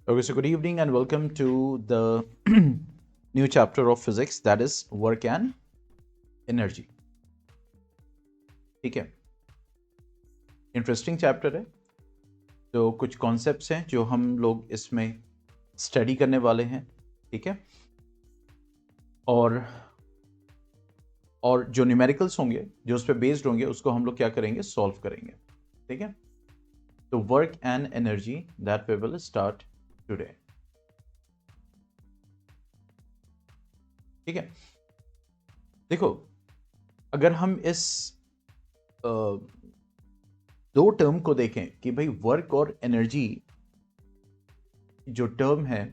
Okay, so good evening and welcome to the new chapter of physics, that is work and energy. ठीक है, interesting chapter है। तो कुछ concepts हैं जो हम लोग इसमें स्टडी करने वाले हैं, ठीक है। और जो न्यूमेरिकल्स होंगे, जो उस पर बेस्ड होंगे, उसको हम लोग क्या करेंगे, सॉल्व करेंगे, ठीक है। तो work and energy that we will start today, ठीक है। देखो, अगर हम इस दो टर्म को देखें कि भाई वर्क और एनर्जी जो टर्म है,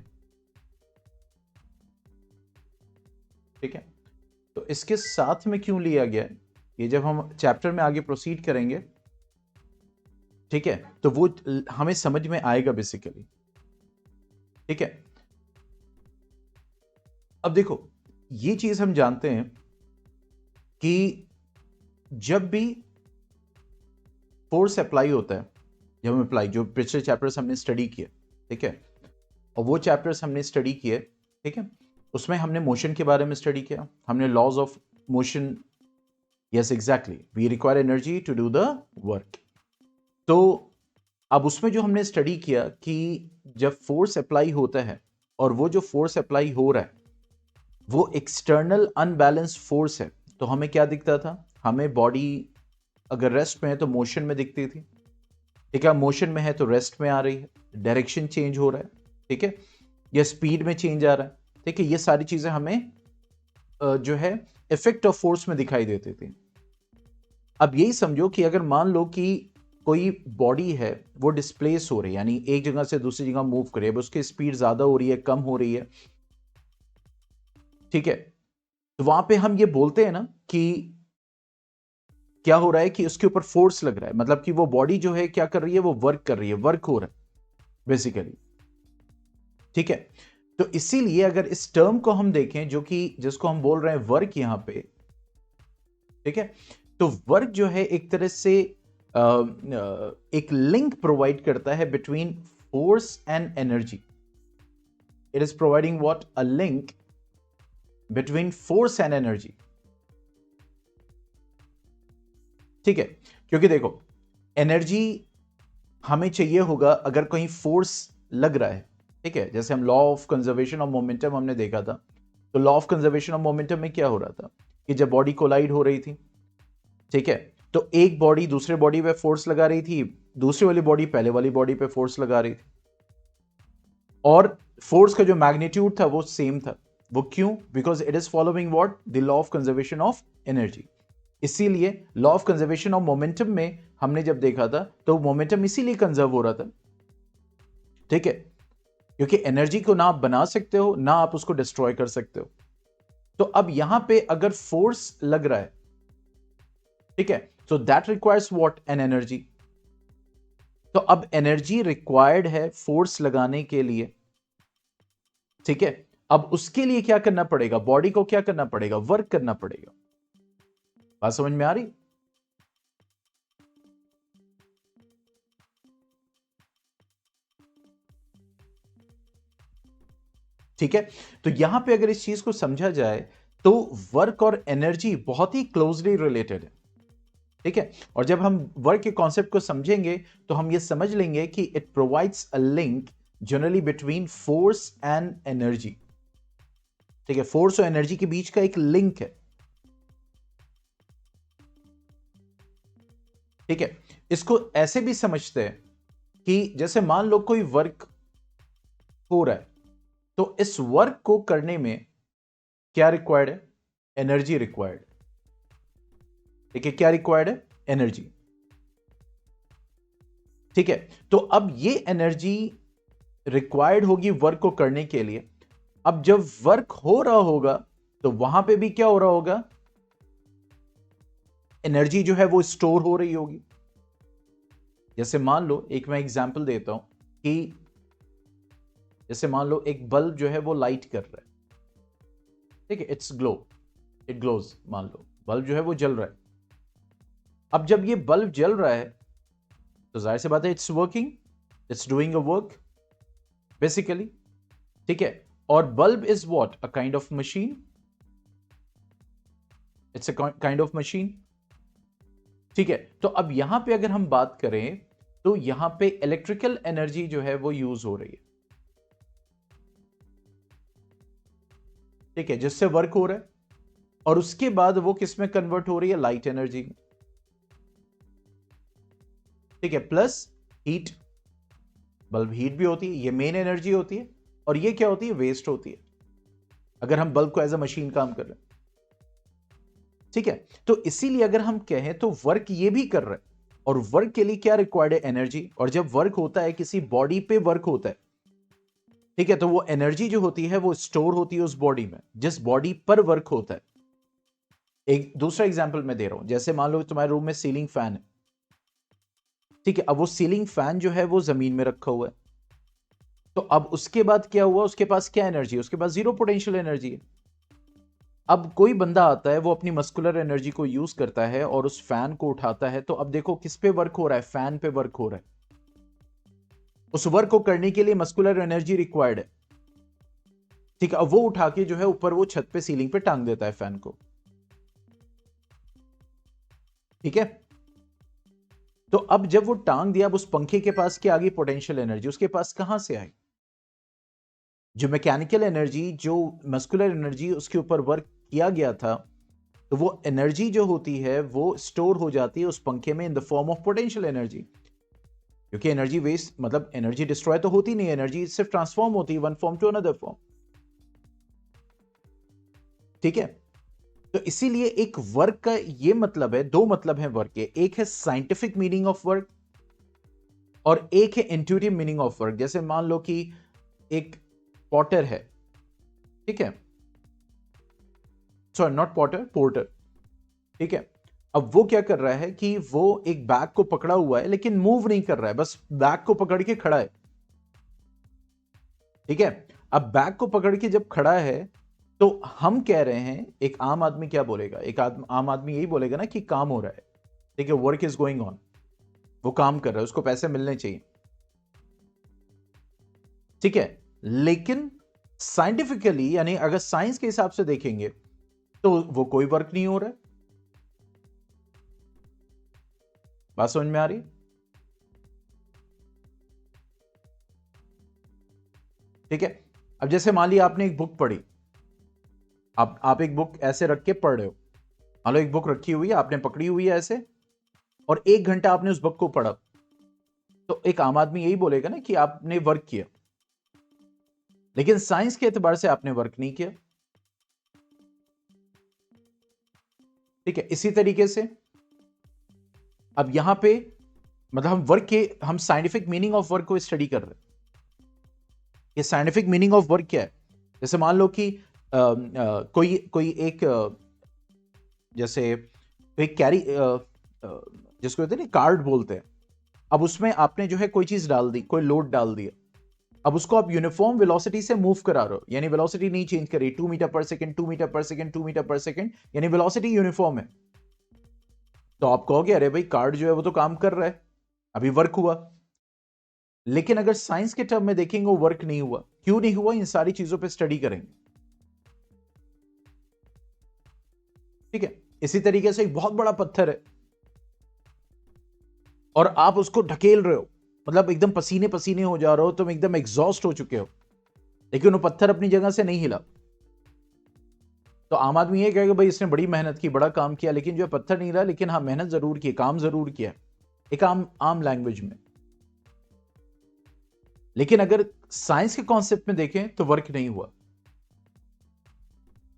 ठीक है, तो इसके साथ में क्यों लिया गया है, ये जब हम चैप्टर में आगे प्रोसीड करेंगे, ठीक है, तो वो हमें समझ में आएगा बेसिकली, ठीक है। अब देखो, ये चीज हम जानते हैं कि जब भी फोर्स अप्लाई होता है, जब हम अप्लाई, जो पिछले चैप्टर्स हमने स्टडी किए, ठीक है, और वो चैप्टर्स हमने स्टडी किए, ठीक है, उसमें हमने मोशन के बारे में स्टडी किया, हमने laws of motion, yes exactly, we require energy to do the work. तो अब उसमें जो हमने स्टडी किया कि जब फोर्स अप्लाई होता है और वो जो फोर्स अप्लाई हो रहा है वो एक्सटर्नल अनबैलेंस फोर्स है, तो हमें क्या दिखता था, हमें बॉडी अगर रेस्ट में है तो मोशन में दिखती थी, ठीक है, मोशन में है तो रेस्ट में आ रही है, डायरेक्शन चेंज हो रहा है, ठीक है, या स्पीड में चेंज आ रहा है, ठीक है, ये सारी चीजें हमें जो है इफेक्ट ऑफ फोर्स में दिखाई देती थी। अब यही समझो कि अगर मान लो कि कोई बॉडी है वो डिस्प्लेस हो रही है, यानी एक जगह से दूसरी जगह मूव करे, अब उसकी स्पीड ज्यादा हो रही है, कम हो रही है, ठीक है, तो वहां पे हम ये बोलते हैं ना कि क्या हो रहा है कि उसके ऊपर फोर्स लग रहा है, मतलब कि वो बॉडी जो है क्या कर रही है, वो वर्क कर रही है, वर्क हो रहा है बेसिकली, ठीक है। तो इसीलिए अगर इस टर्म को हम देखें, जो कि जिसको हम बोल रहे हैं वर्क यहां पे, ठीक है, तो वर्क जो है एक तरह से एक लिंक प्रोवाइड करता है between force and energy. It is providing what, a link between force and energy, ठीक है। क्योंकि देखो, एनर्जी हमें चाहिए होगा अगर कहीं फोर्स लग रहा है, ठीक है, जैसे हम law of conservation of momentum हमने देखा था, तो law of conservation of momentum में क्या हो रहा था कि जब बॉडी कोलाइड हो रही थी, ठीक है, तो एक बॉडी दूसरे बॉडी पे फोर्स लगा रही थी, दूसरी वाली बॉडी पहले वाली बॉडी पे फोर्स लगा रही थी, और फोर्स का जो मैग्नीट्यूड था वो सेम था। वो क्यों? Because it is following what, the law of conservation of energy. इसीलिए law of conservation of momentum में हमने जब देखा था तो मोमेंटम इसीलिए कंजर्व हो रहा था, ठीक है, क्योंकि एनर्जी को ना आप बना सकते हो ना आप उसको डिस्ट्रॉय कर सकते हो। तो अब यहां पे अगर फोर्स लग रहा है, ठीक है, so that requires what, an energy. तो अब एनर्जी रिक्वायर्ड है फोर्स लगाने के लिए, ठीक है। अब उसके लिए क्या करना पड़ेगा, बॉडी को क्या करना पड़ेगा, वर्क करना पड़ेगा। बात समझ में आ रही? ठीक है, तो यहां पे अगर इस चीज को समझा जाए तो वर्क और एनर्जी बहुत ही क्लोजली रिलेटेड है, ठीक है। और जब हम वर्क के कॉन्सेप्ट को समझेंगे तो हम ये समझ लेंगे कि it provides a link generally between force and energy, ठीक है, फोर्स और एनर्जी के बीच का एक लिंक है, ठीक है। इसको ऐसे भी समझते हैं कि जैसे मान लो कोई वर्क हो रहा है, तो इस वर्क को करने में क्या रिक्वायर्ड है, एनर्जी रिक्वायर्ड, ठीक है, क्या रिक्वायर्ड है, एनर्जी, ठीक है। तो अब ये एनर्जी रिक्वायर्ड होगी वर्क को करने के लिए। अब जब वर्क हो रहा होगा तो वहां पे भी क्या हो रहा होगा, एनर्जी जो है वो स्टोर हो रही होगी। जैसे मान लो, एक मैं एग्जांपल देता हूं कि जैसे मान लो एक बल्ब जो है वो लाइट कर रहा है, ठीक है, इट्स ग्लो, इट ग्लोज, मान लो बल्ब जो है वो जल रहा है। अब जब ये बल्ब जल रहा है तो जाहिर सी बात है it's working, it's doing a work, basically, ठीक है। और bulb is what, a kind of machine, it's a kind of machine, ठीक है। तो अब यहां पे अगर हम बात करें तो यहां पे इलेक्ट्रिकल एनर्जी जो है वो यूज हो रही है, ठीक है, जिससे वर्क हो रहा है, और उसके बाद वो किस में कन्वर्ट हो रही है, लाइट एनर्जी में, ठीक है, प्लस हीट, बल्ब हीट भी होती है, ये मेन एनर्जी होती है, और ये क्या होती है, वेस्ट होती है, अगर हम बल्ब को एज अ मशीन काम कर रहे हैं, ठीक है। तो इसीलिए अगर हम कहें तो वर्क ये भी कर रहे हैं, और वर्क के लिए क्या रिक्वायर्ड है, एनर्जी, और जब वर्क होता है किसी बॉडी पे वर्क होता है, ठीक है, तो वो एनर्जी जो होती है वो स्टोर होती है उस बॉडी में, जिस बॉडी पर वर्क होता है। एक दूसरा एग्जांपल मैं दे रहा हूं, जैसे मान लो तुम्हारे रूम में सीलिंग फैन है, ठीक है, अब वो सीलिंग फैन जो है वो जमीन में रखा हुआ है, तो अब उसके बाद क्या हुआ, उसके पास क्या एनर्जी है, उसके पास जीरो पोटेंशियल एनर्जी है। अब कोई बंदा आता है, वो अपनी मस्कुलर एनर्जी को यूज करता है और उस फैन को उठाता है, तो अब देखो किस पे वर्क हो रहा है, फैन पे वर्क हो रहा है। उस वर्क को करने के लिए मस्कुलर एनर्जी रिक्वायर्ड है, ठीक है। अब वो उठा के जो है ऊपर वो छत पे सीलिंग पे टांग देता है फैन को, ठीक है। तो अब जब वो टांग दिया, अब उस पंखे के पास क्या आ गई, पोटेंशियल एनर्जी, उसके पास कहां से आई, जो मैकेनिकल एनर्जी, जो मस्कुलर एनर्जी उसके ऊपर वर्क किया गया था, तो वो एनर्जी जो होती है वो स्टोर हो जाती है उस पंखे में in the form of potential energy, क्योंकि एनर्जी वेस्ट मतलब एनर्जी डिस्ट्रॉय तो होती नहीं, एनर्जी सिर्फ ट्रांसफॉर्म होती है one form to another form, ठीक है। तो इसीलिए एक वर्क का ये मतलब है, दो मतलब है वर्क के, एक है साइंटिफिक मीनिंग ऑफ वर्क और एक है इंट्यूटिव मीनिंग ऑफ वर्क। जैसे मान लो कि एक पॉटर है, ठीक है, सॉरी नॉट पॉटर, पोर्टर, ठीक है। अब वो क्या कर रहा है कि वो एक बैग को पकड़ा हुआ है लेकिन मूव नहीं कर रहा है, बस बैग को पकड़ के खड़ा है, ठीक है। अब बैग को पकड़ के जब खड़ा है, तो हम कह रहे हैं, एक आम आदमी क्या बोलेगा, एक आम आदमी यही बोलेगा ना कि काम हो रहा है, ठीक है, वर्क इज गोइंग ऑन, वो काम कर रहा है, उसको पैसे मिलने चाहिए, ठीक है। लेकिन साइंटिफिकली, यानी अगर साइंस के हिसाब से देखेंगे तो वो कोई वर्क नहीं हो रहा है। बात समझ में आ रही, ठीक है। अब जैसे मान लिया आपने एक बुक पढ़ी, आप एक बुक ऐसे रख के पढ़ रहे हो, मान लो एक बुक रखी हुई है, आपने पकड़ी हुई है ऐसे, और 1 घंटा आपने उस बुक को पढ़ा, तो एक आम आदमी यही बोलेगा ना कि आपने वर्क किया, लेकिन साइंस के एतबार से आपने वर्क नहीं किया, ठीक है। इसी तरीके से अब यहां पे मतलब हम वर्क के, हम साइंटिफिक मीनिंग ऑफ वर्क को स्टडी कर रहे हैं। ये साइंटिफिक मीनिंग ऑफ वर्क क्या है, जैसे मान लो कि कोई कोई एक जैसे एक कैरी जिसको कहते हैं ना कार्ड बोलते हैं, अब उसमें आपने जो है कोई चीज डाल दी, कोई लोड डाल दिया, अब उसको आप यूनिफॉर्म वेलोसिटी से मूव करा रहे हो, यानी वेलोसिटी नहीं चेंज करी, 2 मीटर पर सेकंड, 2 मीटर पर सेकंड, 2 मीटर पर सेकंड, यानी वेलोसिटी यूनिफॉर्म है, तो आप कहोगे अरे भाई कार्ड जो है वो तो काम कर रहा है, अभी वर्क हुआ। लेकिन अगर साइंस के टर्म में देखेंगे वो वर्क नहीं हुआ, क्यों नहीं हुआ, इन सारी चीजों पे स्टडी करेंगे, ठीक है। इसी तरीके से एक बहुत बड़ा पत्थर है और आप उसको ढकेल रहे हो, मतलब एकदम पसीने पसीने हो जा रहे हो, तुम एकदम एग्जॉस्ट हो चुके हो, लेकिन वो पत्थर अपनी जगह से नहीं हिला, तो आम आदमी ये कहेगा भाई इसने बड़ी मेहनत की, बड़ा काम किया, लेकिन जो पत्थर नहीं हिला, लेकिन हाँ मेहनत जरूर की, काम जरूर किया, एक आम लैंग्वेज में। लेकिन अगर साइंस के कॉन्सेप्ट में देखें तो वर्क नहीं हुआ,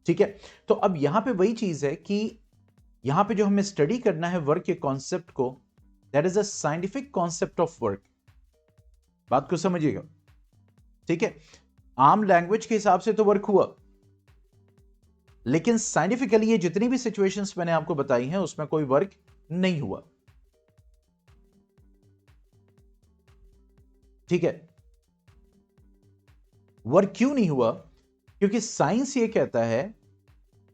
ठीक है। तो अब यहां पे वही चीज है कि यहां पे जो हमें स्टडी करना है वर्क के कॉन्सेप्ट को, that is a scientific concept of work, बात को समझिएगा, ठीक है। आम लैंग्वेज के हिसाब से तो वर्क हुआ, लेकिन साइंटिफिकली ये जितनी भी सिचुएशंस मैंने आपको बताई हैं उसमें कोई वर्क नहीं हुआ, ठीक है। वर्क क्यों नहीं हुआ, क्योंकि साइंस ये कहता है,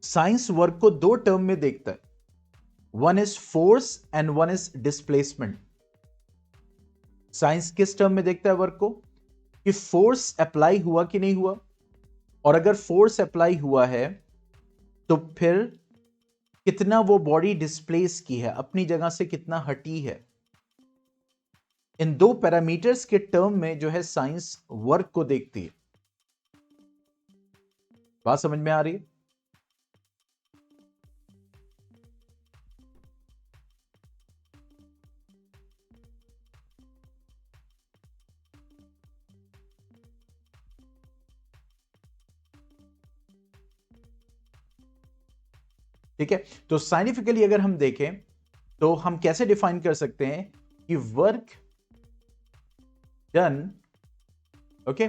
साइंस वर्क को दो टर्म में देखता है, one is force and one is displacement. Science किस टर्म में देखता है वर्क को, कि फोर्स अप्लाई हुआ कि नहीं हुआ, और अगर फोर्स अप्लाई हुआ है तो फिर कितना वो बॉडी डिस्प्लेस की है, अपनी जगह से कितना हटी है। इन दो पैरामीटर्स के टर्म में जो है साइंस वर्क को देखती है। बात समझ में आ रही है? ठीक है, तो साइंटिफिकली अगर हम देखें तो हम कैसे डिफाइन कर सकते हैं कि work done, okay,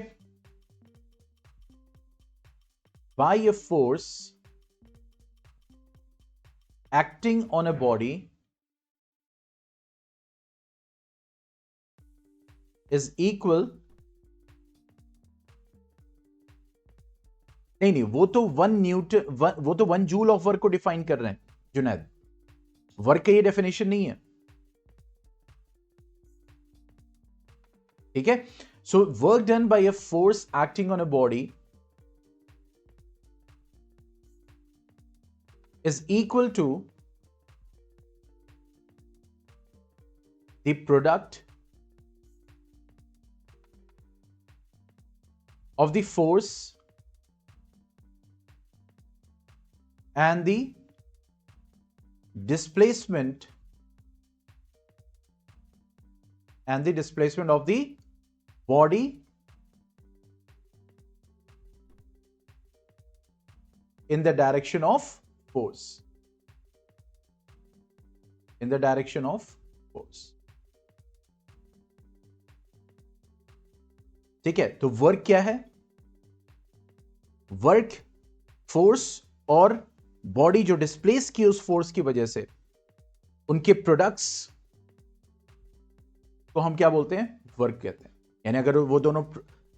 by a force acting on a body is equal, नहीं, वो तो 1 न्यूटन, वो तो 1 जूल ऑफ वर्क को डिफाइन कर रहे हैं जुनैद, वर्क का ये डेफिनेशन नहीं है। ठीक है, so work done bye a force acting on a body is equal to the product of the force and the displacement of the body in the direction of force, in the direction of force। ठीक है, तो work क्या है? Work force और body जो displace की उस force की वजह से उनके प्रोडक्ट्स को हम क्या बोलते हैं? वर्क कहते हैं। यानी अगर वो दोनों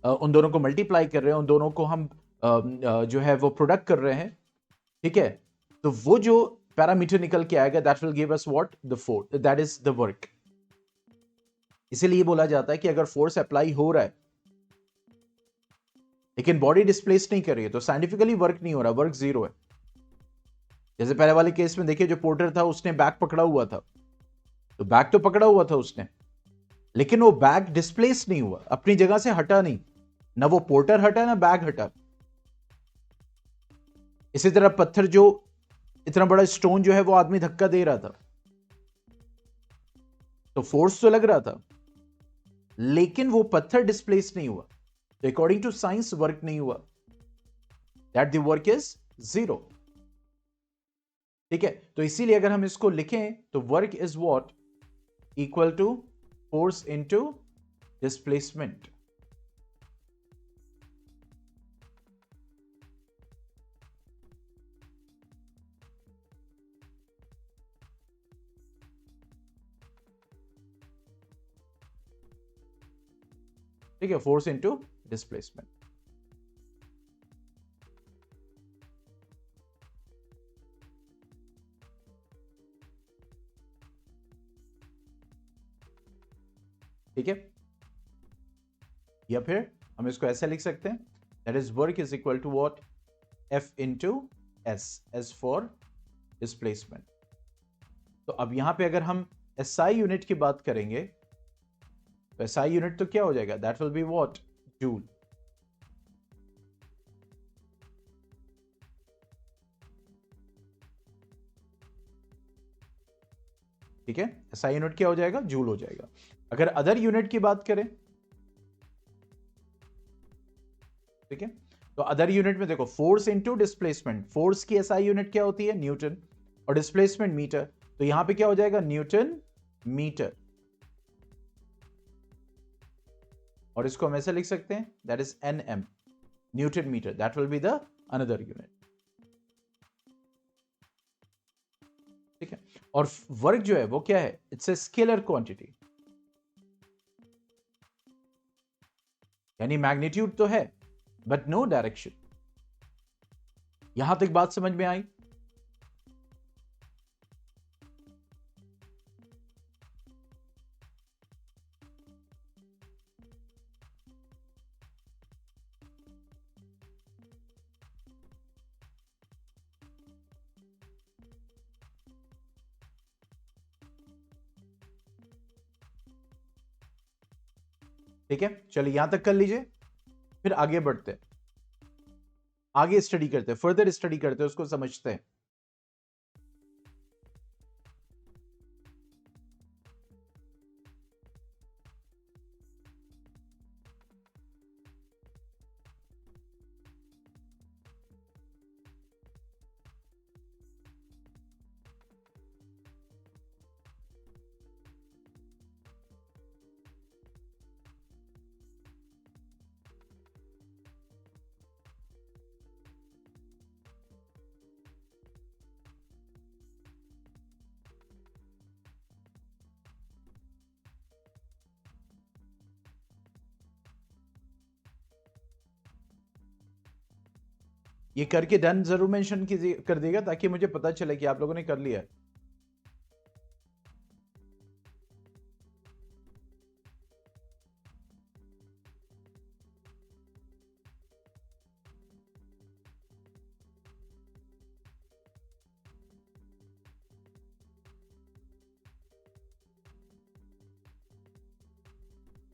उन दोनों को मल्टीप्लाई कर रहे हैं, उन दोनों को हम जो है वो प्रोडक्ट कर रहे हैं, ठीक है, तो वो जो पैरामीटर निकल के आएगा that will give us what? The force, that is the work. इसीलिए बोला जाता है कि अगर फोर्स अप्लाई हो रहा है लेकिन बॉडी डिस्प्लेस नहीं कर रही है तो साइंटिफिकली वर्क नहीं हो रहा, वर्क जीरो है। जैसे पहले वाले केस में देखिए, जो पोर्टर था उसने बैग पकड़ा हुआ था, तो बैग तो पकड़ा हुआ था उसने, लेकिन वो बैग डिस्प्लेस नहीं हुआ, अपनी जगह से हटा नहीं, ना वो पोर्टर हटा ना बैग हटा। इसी तरह पत्थर, जो इतना बड़ा स्टोन जो है वो आदमी धक्का दे रहा था, तो फोर्स तो लग रहा था लेकिन वो पत्थर डिस्प्लेस नहीं हुआ, तो अकॉर्डिंग टू साइंस वर्क नहीं हुआ, that the work is zero. ठीक है, तो इसीलिए अगर हम इसको लिखें तो work is what? Equal to force into displacement. ठीक है, फोर्स इनटू डिस्प्लेसमेंट। ठीक है, या फिर हम इसको ऐसे लिख सकते हैं, that is work is equal to what? F into S, S for displacement. तो अब यहां पे अगर हम एसआई यूनिट की बात करेंगे तो एसआई यूनिट तो क्या हो जाएगा? That will be what? Joule. ठीक है, एसआई यूनिट क्या हो जाएगा? जूल हो जाएगा। अगर अदर यूनिट की बात करें, ठीक है, तो अदर यूनिट में देखो, फोर्स इनटू डिस्प्लेसमेंट, फोर्स की एसआई यूनिट क्या होती है? न्यूटन, और डिस्प्लेसमेंट मीटर, तो यहां पे क्या हो जाएगा? Newton metre. और इसको हम ऐसे लिख सकते हैं, that is NM, Newton metre, that will be the another unit. ठीक है, और वर्क जो है वो क्या है? इट्स ए स्केलर क्वांटिटी, यानी मैग्नीट्यूड तो है बट नो डायरेक्शन। यहां तक बात समझ में आई? ठीक है, चलिए यहां तक कर लीजिए, फिर आगे बढ़ते हैं, आगे स्टडी करते हैं, फर्दर स्टडी करते हैं, उसको समझते हैं। ये करके डन जरूर मेंशन कीजिए, कर देगा, ताकि मुझे पता चले कि आप लोगों ने कर लिया है।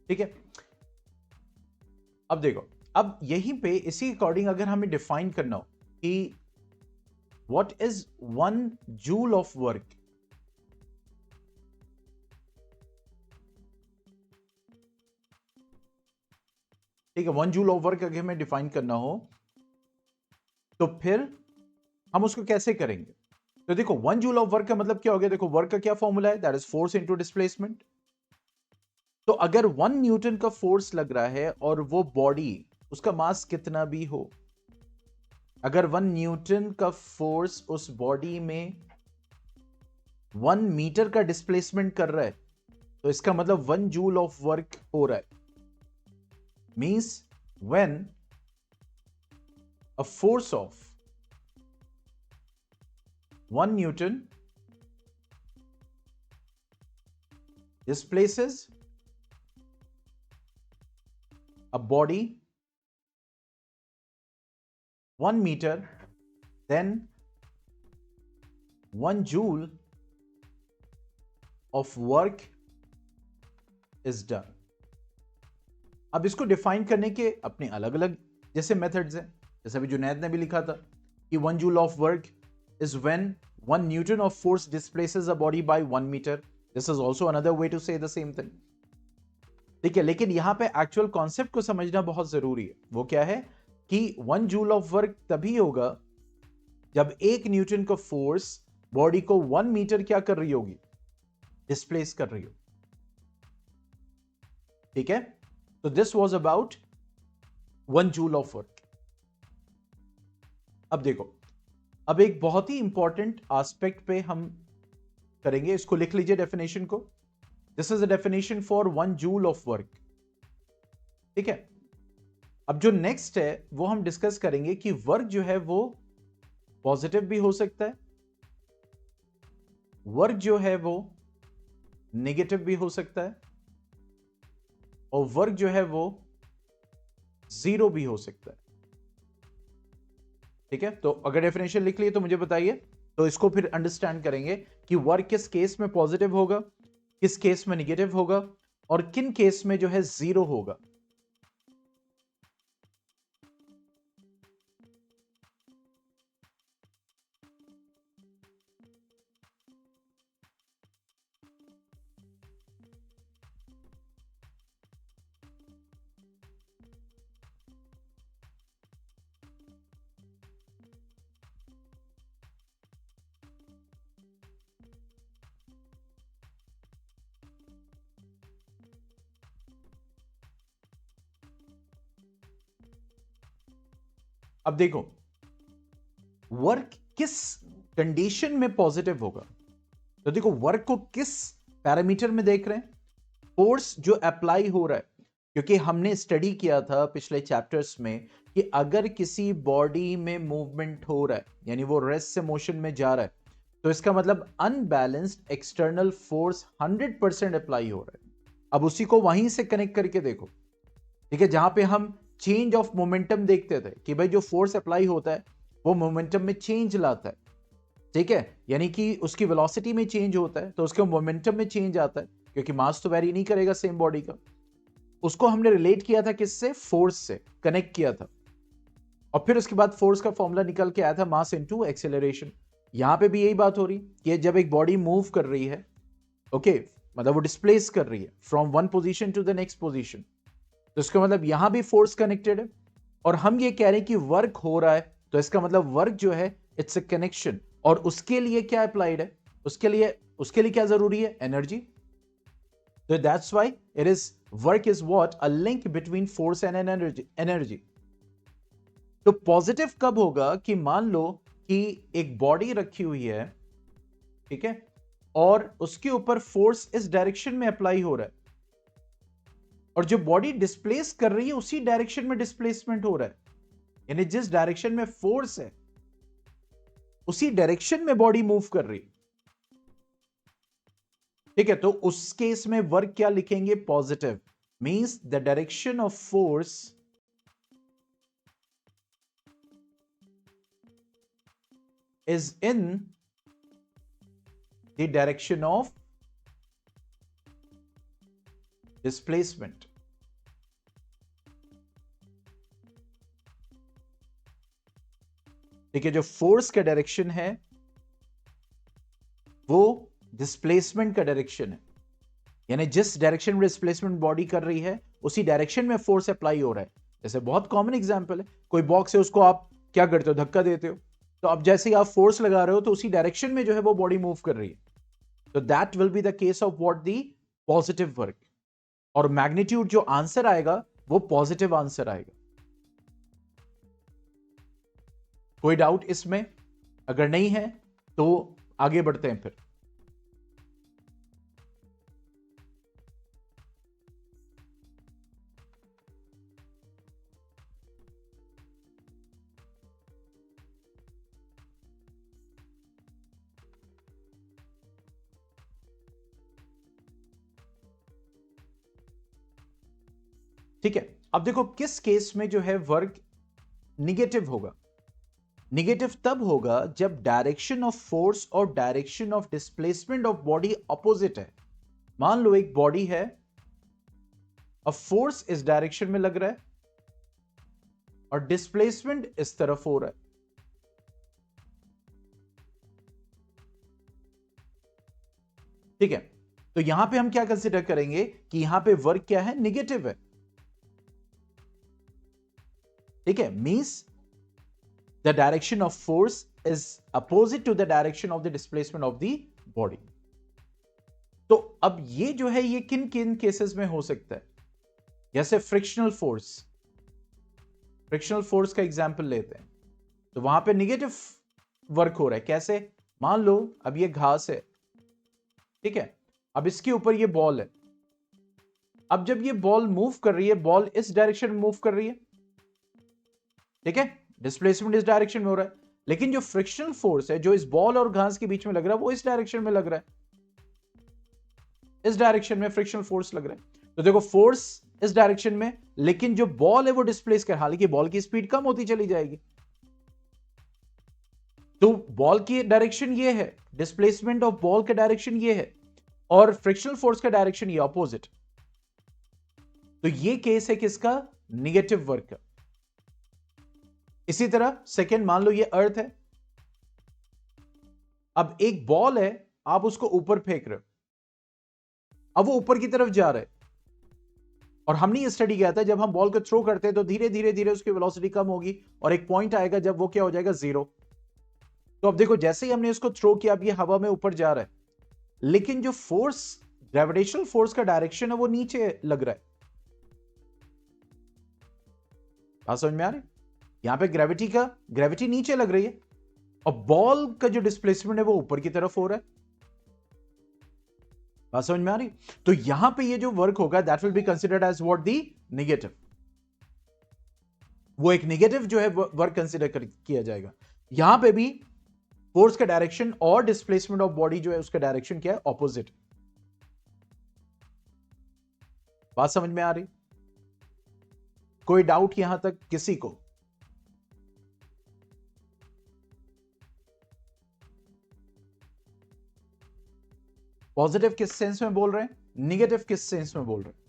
ठीक है, अब देखो, अब यहीं पे इसी अकॉर्डिंग अगर हमें डिफाइन करना हो कि what is 1 joule of work, ठीक है, 1 जूल ऑफ वर्क अगर हमें डिफाइन करना हो तो फिर हम उसको कैसे करेंगे? तो देखो 1 जूल ऑफ वर्क का मतलब क्या हो गया, देखो वर्क का क्या फॉर्मूला है, that is force into displacement. तो अगर 1 न्यूटन का फोर्स लग रहा है और वो बॉडी, उसका मास कितना भी हो, अगर 1 न्यूटन का फोर्स उस बॉडी में 1 मीटर का डिस्प्लेसमेंट कर रहा है, तो इसका मतलब 1 जूल ऑफ वर्क हो रहा है। Means when a force of 1 Newton displaces a body 1 meter, then 1 joule of work is done। अब इसको डिफाइन करने के अपने अलग अलग जैसे मेथड्स हैं, जैसे अभी जुनैद ने भी लिखा था कि 1 joule of work is when 1 Newton of force displaces a body by 1 meter। This is also another way to say the same thing। ठीक है, लेकिन यहां पे एक्चुअल कॉन्सेप्ट को समझना बहुत जरूरी है। वो क्या है कि 1 जूल ऑफ वर्क तभी होगा जब 1 न्यूटन का फोर्स बॉडी को 1 मीटर क्या कर रही होगी, डिस्प्लेस कर रही हो। ठीक है, तो this was about 1 joule of work. अब देखो, अब एक बहुत ही इंपॉर्टेंट एस्पेक्ट पे हम करेंगे, इसको लिख लीजिए डेफिनेशन को। This is a definition for 1 joule of work. ठीक है, अब जो नेक्स्ट है वो हम डिस्कस करेंगे कि वर्क जो है वो पॉजिटिव भी हो सकता है, वर्क जो है वो नेगेटिव भी हो सकता है, और वर्क जो है वो जीरो भी हो सकता है। ठीक है, तो अगर डेफिनेशन लिख लिए तो मुझे बताइए, तो इसको फिर अंडरस्टैंड करेंगे कि वर्क किस केस में पॉजिटिव होगा, किस केस में नेगेटिव होगा, और किन केस में जो है जीरो होगा। अब देखो, वर्क किस कंडीशन में पॉजिटिव होगा, तो देखो वर्क को किस पैरामीटर में देख रहे हैं, फोर्स जो अप्लाई हो रहा है। क्योंकि हमने स्टडी किया था पिछले चैप्टर्स में कि अगर किसी बॉडी में मूवमेंट हो रहा है, यानी वो रेस्ट से मोशन में जा रहा है, तो इसका मतलब अनबैलेंस्ड एक्सटर्नल फोर्स 100% अप्लाई हो रहा है। अब उसी को वहीं से कनेक्ट करके देखो, ठीक है, जहां पे हम चेंज ऑफ मोमेंटम देखते थे कि भाई जो फोर्स अप्लाई होता है वो मोमेंटम में चेंज लाता है। ठीक है, यानी कि उसकी वेलोसिटी में चेंज होता है तो उसके मोमेंटम में चेंज आता है, क्योंकि मास तो वेरी नहीं करेगा सेम बॉडी का। उसको हमने रिलेट किया था किससे? फोर्स से कनेक्ट किया था, और फिर उसके बाद फोर्स का फॉर्मूला निकल के आया था मास इनटू एक्सेलरेशन। यहां पे भी यही बात हो रही कि जब एक बॉडी मूव कर रही है, ओके, मतलब वो डिस्प्लेस कर रही है from one position to the next position, तो इसका मतलब यहां भी फोर्स कनेक्टेड है, और हम ये कह रहे हैं कि वर्क हो रहा है, तो इसका मतलब वर्क जो है इट्स अ कनेक्शन, और उसके लिए क्या अप्लाइड है? उसके लिए क्या जरूरी है? एनर्जी। तो that's why it is work is what? A link between force and energy. तो पॉजिटिव कब होगा? कि मान लो कि एक बॉडी रखी हुई है, ठीक है, और उसके ऊपर फोर्स इस डायरेक्शन में अप्लाई हो रहा है, और जो बॉडी डिस्प्लेस कर रही है उसी डायरेक्शन में डिस्प्लेसमेंट हो रहा है, यानी जिस डायरेक्शन में फोर्स है उसी डायरेक्शन में बॉडी मूव कर रही है, ठीक है। तो उस केस में वर्क क्या लिखेंगे? Positive. Means the direction of force is in the direction of displacement. ठीक है, जो फोर्स का डायरेक्शन है वो डिस्प्लेसमेंट का डायरेक्शन है, यानी जिस डायरेक्शन में डिस्प्लेसमेंट बॉडी कर रही है उसी डायरेक्शन में फोर्स अप्लाई हो रहा है। जैसे बहुत कॉमन एग्जांपल है, कोई बॉक्स है, उसको आप क्या करते हो? धक्का देते हो, तो अब जैसे ही आप फोर्स लगा रहे हो तो उसी डायरेक्शन में जो है वो बॉडी मूव कर रही है। तो that will be the case of what? The positive work, और मैग्नीट्यूड जो आंसर आएगा वो पॉजिटिव आंसर आएगा। कोई डाउट इसमें? अगर नहीं है तो आगे बढ़ते हैं फिर। ठीक है, अब देखो किस केस में जो है वर्क निगेटिव होगा। निगेटिव तब होगा जब डायरेक्शन ऑफ फोर्स और direction of displacement of body opposite है। मान लो एक बॉडी है, अब फोर्स इस डायरेक्शन में लग रहा है और डिस्प्लेसमेंट इस तरफ हो रहा है, ठीक है। तो यहां पे हम क्या कंसीडर करेंगे कि यहां पे वर्क क्या है? निगेटिव है, ठीक है। Means the direction of force is opposite to the direction of the displacement of the body. तो अब ये जो है ये किन किन केसेस में हो सकता है? जैसे फ्रिक्शनल फोर्स, फ्रिक्शनल फोर्स का एग्जांपल लेते हैं, तो वहां पे निगेटिव वर्क हो रहा है। कैसे? मान लो अब ये घास है, ठीक है, अब इसके ऊपर ये बॉल है, अब जब ये बॉल मूव कर रही है, बॉल इस डायरेक्शन में मूव कर रही है, ठीक है, डिस्प्लेसमेंट इस डायरेक्शन में हो रहा है, लेकिन जो फ्रिक्शनल फोर्स है जो इस बॉल और घास के बीच में लग रहा है वो इस डायरेक्शन में लग रहा है, इस डायरेक्शन में फ्रिक्शनल फोर्स लग रहा है। तो देखो फोर्स इस डायरेक्शन में, लेकिन जो बॉल है वो डिस्प्लेस कर, हालांकि बॉल की स्पीड कम होती चली जाएगी, तो बॉल की डायरेक्शन ये है, डिस्प्लेसमेंट ऑफ बॉल का डायरेक्शन ये है, और फ्रिक्शनल फोर्स का डायरेक्शन ये अपोजिट। तो ये केस है किसका? निगेटिव वर्क का। इसी तरह सेकेंड, मान लो ये अर्थ है, अब एक बॉल है, आप उसको ऊपर फेंक रहे हो, अब वो ऊपर की तरफ जा रहा है, और हमने ये स्टडी किया था जब हम बॉल को थ्रो करते हैं तो धीरे धीरे धीरे उसकी वेलोसिटी कम होगी और एक पॉइंट आएगा जब वो क्या हो जाएगा? जीरो। तो अब देखो जैसे ही हमने इसको थ्रो किया, अब ये हवा में ऊपर जा रहा है, लेकिन जो फोर्स, ग्रेविटेशनल फोर्स का डायरेक्शन है वो नीचे लग रहा है। बात समझ में आ रही? यहां पे ग्रेविटी नीचे लग रही है, और बॉल का जो डिस्प्लेसमेंट है वो ऊपर की तरफ हो रहा है। बात समझ में आ रही? तो यहां पे ये जो वर्क होगा that will be considered as what? The negative. वो एक नेगेटिव जो है वर्क कंसिडर किया जाएगा। यहां पे भी फोर्स का डायरेक्शन और डिस्प्लेसमेंट ऑफ बॉडी जो है उसका डायरेक्शन क्या है? ऑपोजिट। बात समझ में आ रही? कोई डाउट यहां तक किसी को? पॉजिटिव किस सेंस में बोल रहे हैं, निगेटिव किस सेंस में बोल रहे हैं?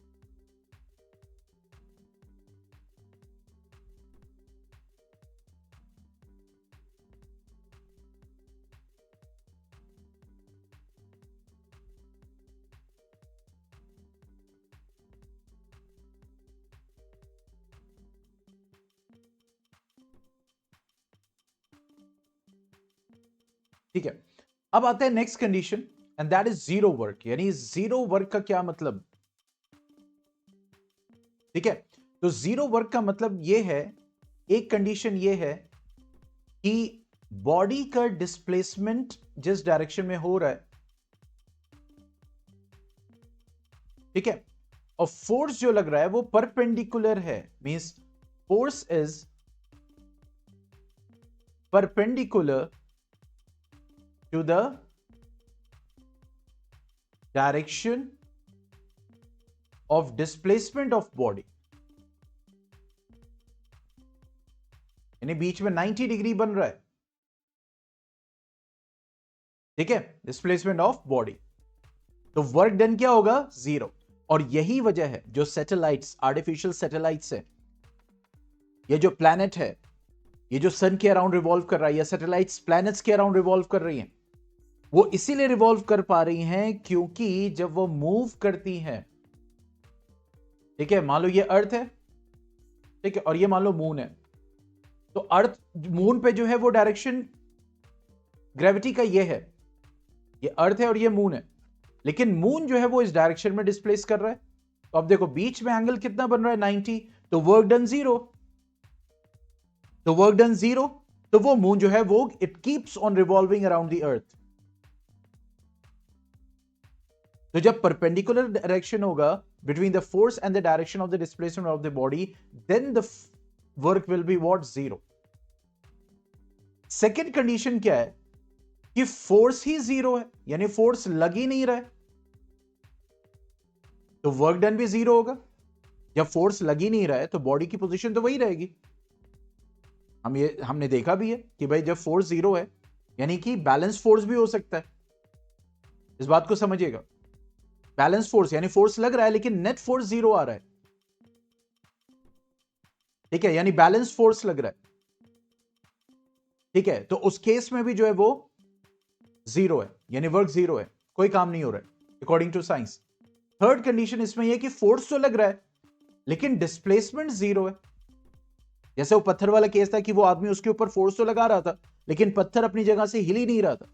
ठीक है, अब आता है next condition and that is zero work. यानी जीरो वर्क का क्या मतलब? ठीक है, तो जीरो वर्क का मतलब यह है, एक कंडीशन यह है कि बॉडी का डिस्प्लेसमेंट जिस डायरेक्शन में हो रहा है, ठीक है, और फोर्स जो लग रहा है वो परपेंडिकुलर है। Means force is perpendicular to the direction of displacement of body. यानी बीच में 90 डिग्री बन रहा है, ठीक है, डिस्प्लेसमेंट ऑफ बॉडी। तो वर्क डन क्या होगा? जीरो। और यही वजह है जो सैटेलाइट्स, आर्टिफिशियल सैटेलाइट्स है, ये जो प्लैनेट है, ये जो सन के अराउंड रिवॉल्व कर रहा है, या सैटेलाइट्स प्लैनेट्स के अराउंड रिवॉल्व कर रही हैं, वो इसीलिए रिवॉल्व कर पा रही हैं क्योंकि जब वो मूव करती हैं, ठीक है, मान लो ये अर्थ है, ठीक है, और ये मान लो मून है, तो अर्थ मून पे जो है वो डायरेक्शन ग्रेविटी का ये है, ये अर्थ है और ये मून है, लेकिन मून जो है वो इस डायरेक्शन में डिस्प्लेस कर रहा है। तो अब देखो बीच में एंगल कितना बन रहा है? 90। तो वर्क डन जीरो। तो वर्क डन जीरो, तो वो मून जो है वो it keeps on revolving around the earth. तो जब परपेंडिकुलर डायरेक्शन होगा between the force and the direction of the displacement of the body, then the work will be what? Zero. Second condition क्या है? कि force ही zero है, यानी force लग ही नहीं रहा है, तो वर्क डन भी जीरो होगा। जब फोर्स लग ही नहीं रहा है तो बॉडी की पोजीशन तो वही रहेगी। हमने देखा भी है कि भाई जब फोर्स जीरो है, यानी कि बैलेंस फोर्स भी हो सकता है। इस बात को समझिएगा, बैलेंस फोर्स यानी फोर्स लग रहा है लेकिन नेट फोर्स जीरो आ रहा है, ठीक है, यानी बैलेंस फोर्स लग रहा है, ठीक है, तो उस केस में भी जो है वो जीरो है, यानी वर्क जीरो है, कोई काम नहीं हो रहा है according to science. Third condition इसमें यह कि फोर्स तो लग रहा है लेकिन डिस्प्लेसमेंट जीरो है। जैसे वो पत्थर वाला केस था कि वो आदमी उसके ऊपर फोर्स तो लगा रहा था लेकिन पत्थर अपनी जगह से हिल ही नहीं रहा था।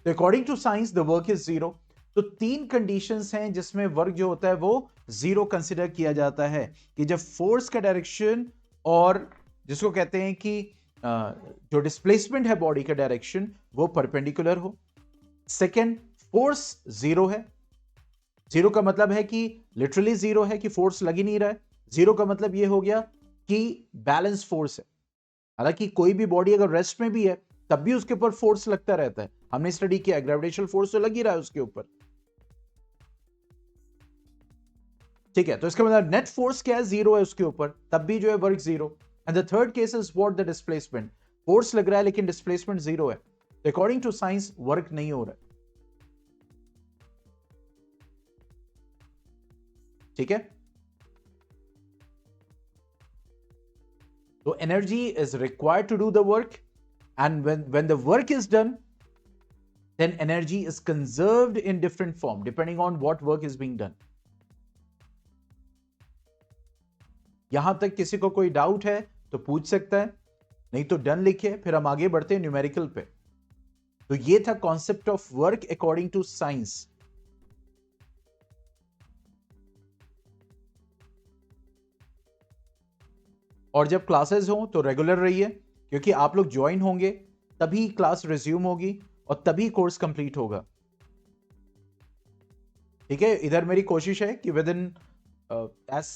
तो according to science the work is zero. तो तीन कंडीशंस हैं जिसमें वर्क जो होता है वो जीरो कंसिडर किया जाता है, कि जब फोर्स का डायरेक्शन और जिसको कहते हैं कि जो डिस्प्लेसमेंट है बॉडी का डायरेक्शन वो परपेंडिकुलर हो। सेकेंड, फोर्स जीरो है। जीरो का मतलब है कि लिटरली जीरो है, कि फोर्स लग ही नहीं रहा है। जीरो का मतलब यह हो गया कि बैलेंस फोर्स है। हालांकि कोई भी बॉडी अगर रेस्ट में भी है तब भी उसके ऊपर फोर्स लगता रहता है, हमने स्टडी किया, ग्रेविटेशनल फोर्स तो लग ही रहा है उसके ऊपर, ठीक है। तो इसका मतलब नेट फोर्स क्या है? जीरो है उसके ऊपर, तब भी जो है work zero. And the third case is what? The displacement. Force लग रहा है लेकिन डिस्प्लेसमेंट जीरो है, तो अकॉर्डिंग टू साइंस वर्क नहीं हो रहा है, ठीक है। तो energy is required to do the work, and when the work is done, then energy is conserved in different form depending on what work is being done. यहां तक किसी को कोई डाउट है तो पूछ सकता है, नहीं तो डन लिखे, फिर हम आगे बढ़ते हैं न्यूमेरिकल पे। तो ये था concept of work according to science. और जब क्लासेस हो तो रेगुलर रहिए, क्योंकि आप लोग ज्वाइन होंगे तभी क्लास रिज्यूम होगी और तभी कोर्स कंप्लीट होगा, ठीक है। इधर मेरी कोशिश है कि within as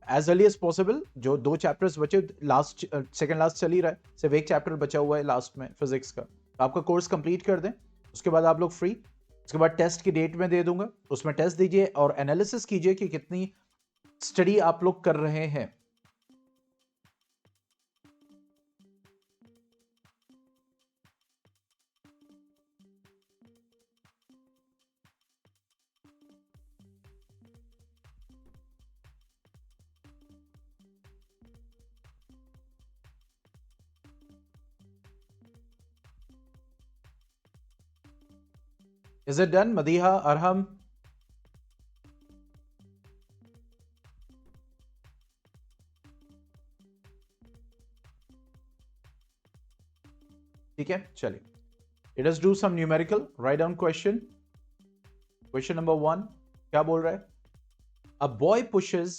as early as possible जो 2 चैप्टर्स बचे, लास्ट सेकंड लास्ट चल ही रहा है, सिर्फ एक चैप्टर बचा हुआ है लास्ट में फिजिक्स का, तो आपका कोर्स कंप्लीट कर दें, उसके बाद आप लोग फ्री। उसके बाद टेस्ट की डेट में दे दूंगा, उसमें टेस्ट दीजिए और एनालिसिस कीजिए कि कितनी स्टडी आप लोग कर रहे हैं। Is it done? Madiha, Arham? ठीक है, चलिए। Let us do some numerical. Write down question. Question number 1. क्या बोल रहा है? A boy pushes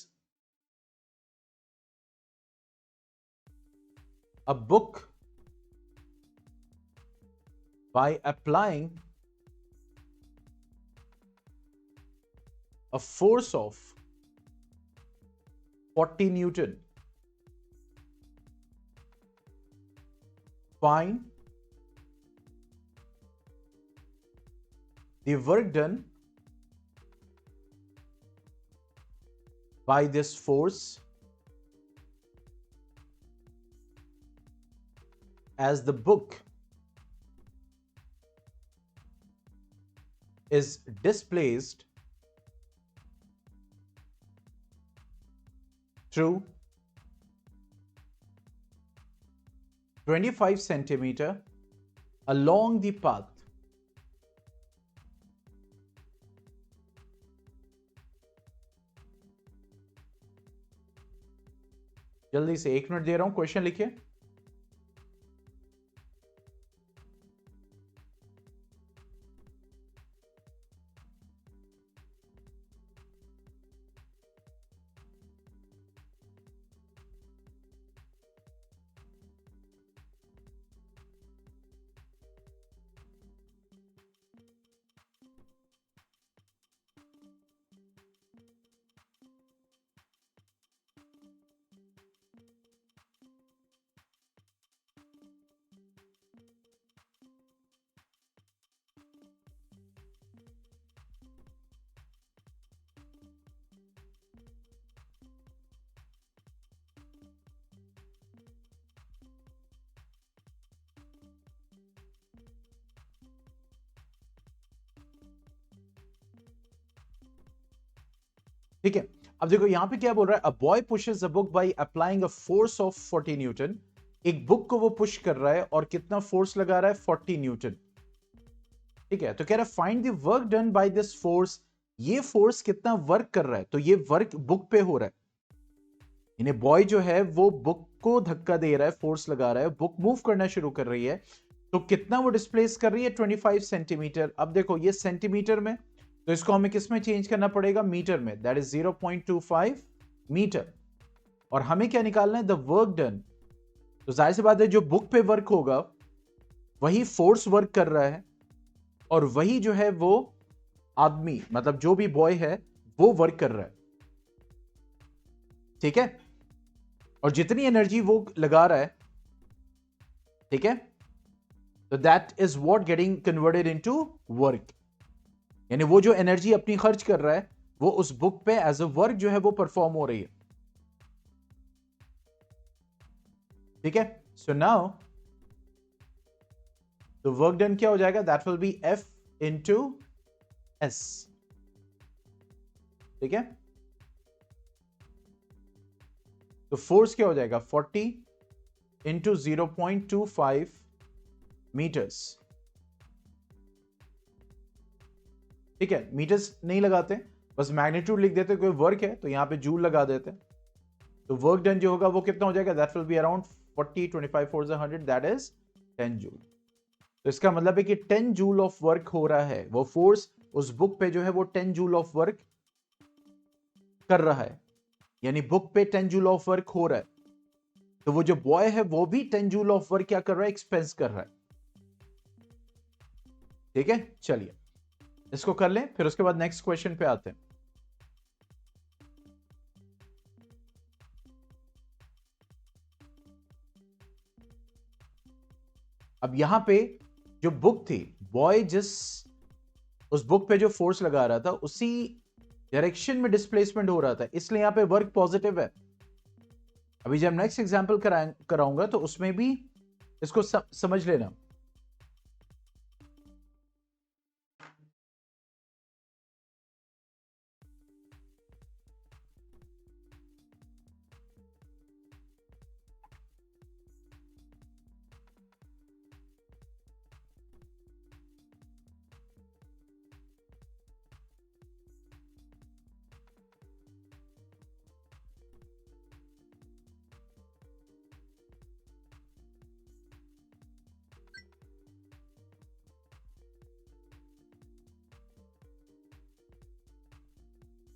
a book by applying a force of 40 Newton. Find the work done by this force as the book is displaced through 25 centimeter along the path. जल्दी से 1 minute दे रहा हूं, question लिखिए। ठीक है, अब देखो यहां पे क्या बोल रहा है, a boy pushes a book by applying a force of 40 Newton. एक बुक को वो पुश कर रहा है और कितना फोर्स लगा रहा है, 40 न्यूटन। ठीक है, तो कह रहा है find the work done by this force. ये फोर्स कितना वर्क कर रहा है, तो ये वर्क बुक पे हो रहा है, यानी बॉय जो है वो बुक को धक्का दे रहा है, फोर्स लगा रहा है, बुक मूव करना शुरू कर रही है, तो कितना वो डिस्प्लेस कर रही है, 25 सेंटीमीटर। अब देखो ये सेंटीमीटर में, तो इसको हमें किस में चेंज करना पड़ेगा, मीटर में, दैट इज 0.25 मीटर। और हमें क्या निकालना है, द वर्क डन। तो जाहिर सी बात है जो बुक पे वर्क होगा वही फोर्स वर्क कर रहा है, और वही जो है वो आदमी, मतलब जो भी बॉय है वो वर्क कर रहा है। ठीक है, और जितनी एनर्जी वो लगा रहा है, ठीक है, तो that is what getting converted into work. यानी वो जो एनर्जी अपनी खर्च कर रहा है वो उस बुक पे एज अ वर्क जो है वो परफॉर्म हो रही है। ठीक है, सो नाउ तो वर्क डन क्या हो जाएगा, that will B F into S। ठीक है, तो फोर्स क्या हो जाएगा, 40 इंटू 0.25 मीटर्स। ठीक है, मीटर्स नहीं लगाते, बस मैग्नीट्यूड लिख देते, कोई वर्क है तो यहां पे जूल लगा देते। तो वर्क डन जो होगा वो कितना हो जाएगा, that will be around 40, 25 4 100, that is 10 joule. तो इसका मतलब है कि 10 जूल ऑफ वर्क हो रहा है, वो फोर्स उस बुक पे जो है वो 10 जूल ऑफ वर्क कर रहा है, यानी बुक पे 10 जूल ऑफ वर्क हो रहा है। तो वो जो बॉय है वो भी 10 जूल ऑफ वर्क क्या कर रहा है, एक्सपेंस कर रहा है। ठीक है, चलिए इसको कर लें, फिर उसके बाद नेक्स्ट क्वेश्चन पे आते हैं। अब यहां पे जो बुक थी, बॉय जिस उस बुक पे जो फोर्स लगा रहा था उसी डायरेक्शन में डिस्प्लेसमेंट हो रहा था, इसलिए यहां पे वर्क पॉजिटिव है। अभी जब नेक्स्ट एग्जांपल कराऊंगा तो उसमें भी इसको समझ लेना।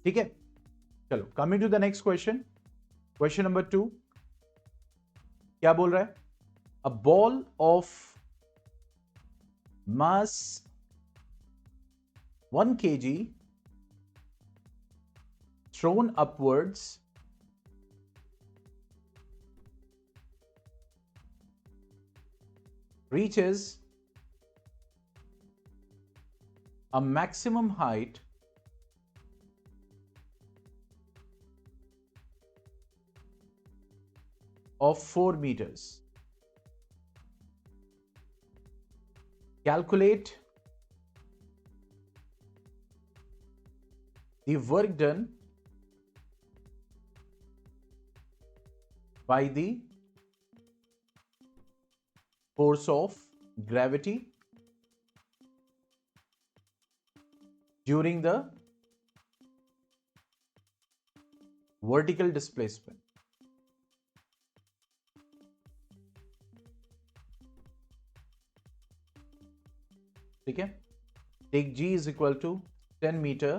ठीक है, चलो coming to the next question, question number 2 क्या बोल रहा है? A ball of mass 1 kg thrown upwards reaches a maximum height of 4 meters. Calculate the work done by the force of gravity during the vertical displacement. ठीक है, take g is equal to 10 meter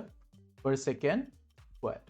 per second square.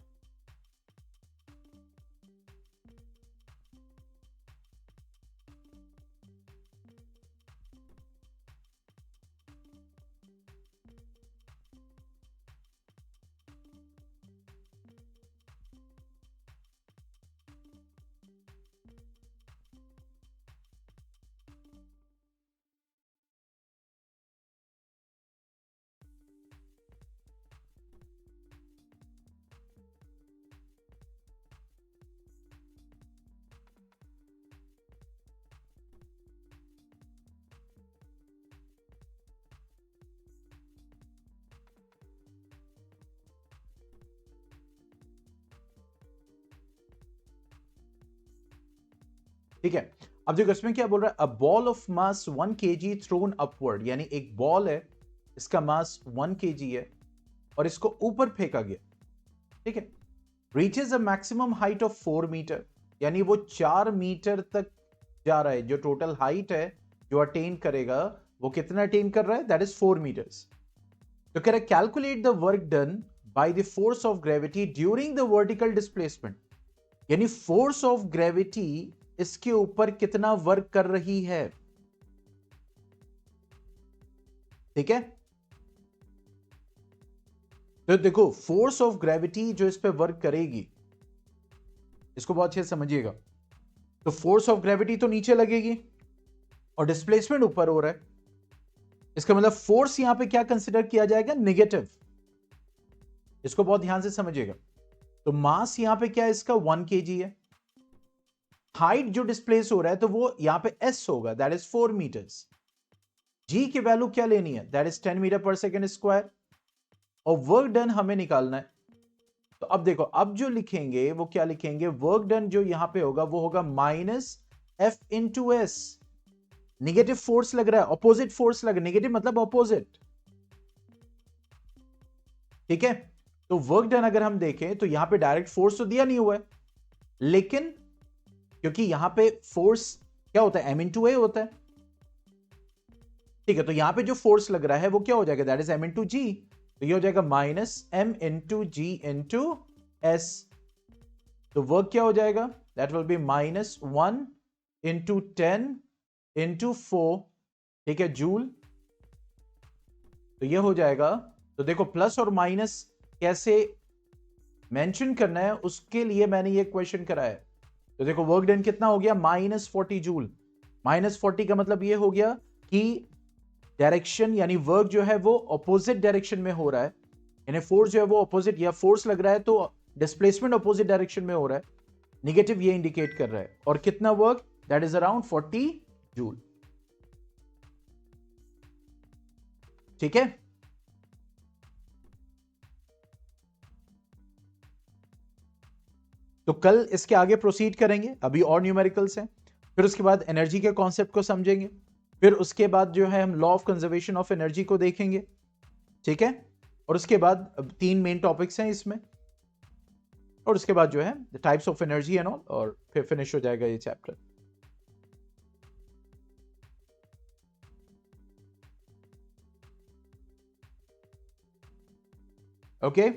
ठीक है, अब देखो इसमें क्या बोल रहा है? A ball of mass 1 kg throne upward, यानी एक बॉल है, इसका मास 1 kg है और इसको ऊपर फेंका गया, ठीक है, reaches a maximum height of 4 metre, यानी वो 4 मीटर तक जा रहा है। जो टोटल हाइट है जो अटेन करेगा वो कितना अटेन कर रहा है? That is 4 metres. तो कह रहा है calculate the work done by the force of gravity during the vertical displacement, यानी फोर्स ऑफ ग्रेविटी इसके ऊपर कितना वर्क कर रही है। ठीक है, तो देखो फोर्स ऑफ ग्रेविटी जो इस पे वर्क करेगी, इसको बहुत अच्छे से समझिएगा। तो फोर्स ऑफ ग्रेविटी तो नीचे लगेगी और डिस्प्लेसमेंट ऊपर हो रहा है, इसका मतलब फोर्स यहां पे क्या कंसिडर किया जाएगा? नेगेटिव। इसको बहुत ध्यान से समझिएगा। तो मास यहां पे क्या है इसका? 1 kg है। हाइट जो डिस्प्लेस हो रहा है तो वो यहां पे s होगा, दैट इज 4 मीटर्स। g की वैल्यू क्या लेनी है? दैट इज 10 मीटर पर सेकेंड स्क्वायर। और वर्क डन हमें निकालना है। तो अब देखो, अब जो लिखेंगे वो क्या लिखेंगे? वर्क डन जो यहां पे होगा वो होगा minus F into S. Negative force लग रहा है, ऑपोजिट फोर्स लग रहा है, निगेटिव मतलब ऑपोजिट। ठीक है, तो वर्क डन अगर हम देखें तो यहां पे डायरेक्ट फोर्स तो दिया नहीं हुआ है, लेकिन क्योंकि यहां पे फोर्स क्या होता है? एम इंटू ए होता है। ठीक है, तो यहां पे जो फोर्स लग रहा है वो क्या हो जाएगा? दैट इज एम इंटू जी। तो ये हो जाएगा माइनस एम इंटू जी इंटू एस। तो वर्क क्या हो जाएगा? That will B minus 1 into 10 into 4, ठीक है, जूल। तो ये हो जाएगा। तो देखो प्लस और माइनस कैसे मेंशन करना है उसके लिए मैंने ये क्वेश्चन कराया है। तो देखो वर्क डन कितना हो गया? Minus 40 joule. माइनस 40 का मतलब ये हो गया कि डायरेक्शन यानी वर्क जो है वो ऑपोजिट डायरेक्शन में हो रहा है, यानी फोर्स जो है वो ऑपोजिट, या फोर्स लग रहा है तो डिस्प्लेसमेंट ऑपोजिट डायरेक्शन में हो रहा है। निगेटिव ये इंडिकेट कर रहा है। और कितना work? That is around 40 joule. ठीक है, तो कल इसके आगे प्रोसीड करेंगे, अभी और न्यूमेरिकल्स हैं, फिर उसके बाद एनर्जी के कॉन्सेप्ट को समझेंगे, फिर उसके बाद जो है हम law of conservation of energy को देखेंगे। ठीक है, और उसके बाद 3 मेन टॉपिक्स हैं इसमें, और उसके बाद जो है the types of energy and all, और फिर फिनिश हो जाएगा ये चैप्टर। ओके,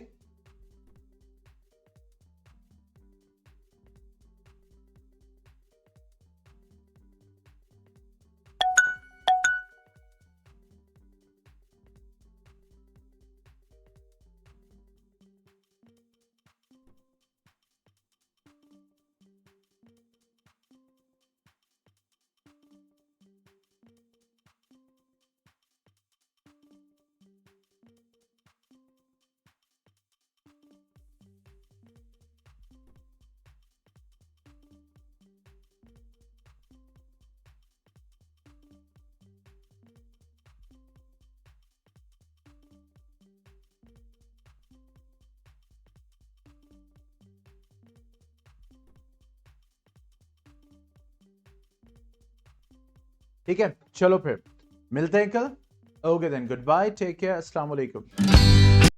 ठीक है, चलो फिर मिलते हैं कल। Okay then, good bye, take care, अस्सलाम वालेकुम।